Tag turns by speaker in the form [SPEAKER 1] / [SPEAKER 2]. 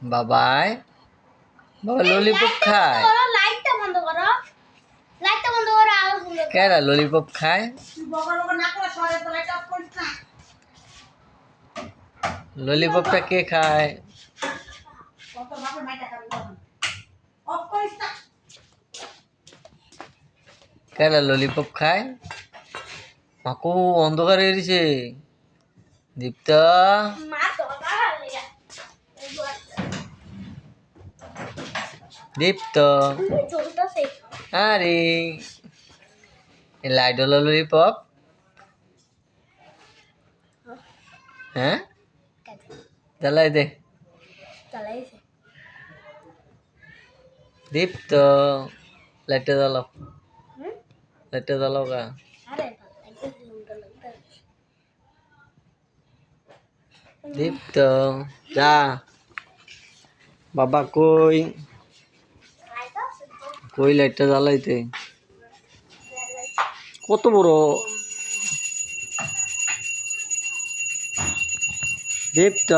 [SPEAKER 1] বাবাই বাবা ললিপপ খায়
[SPEAKER 2] লাইটটা বন্ধ করো লাইটটা বন্ধ করো আওয়াজ শুনবে
[SPEAKER 1] কেরা ললিপপ খায় ললিপপটা কে খায় কেরা ললিপপ খায় মাকু অন্ধকার হয়ে গেছে দীপ্ত
[SPEAKER 2] মা তো গালে
[SPEAKER 1] দীপ্ত
[SPEAKER 2] তুমি চলতেছে
[SPEAKER 1] আরে লাইট হলো ললিপপ হ্যাঁ জ্বালাই দে
[SPEAKER 2] চালাইছে
[SPEAKER 1] দীপ্ত লাইটটা জ্বালাও লাইটটা জ্বালাও গা
[SPEAKER 2] আরে একদম সুন্দর লাগছে
[SPEAKER 1] দীপ্ত যা বাবা কই কই লাইটটা জ্বালাইতে কত বড় দীপ্ত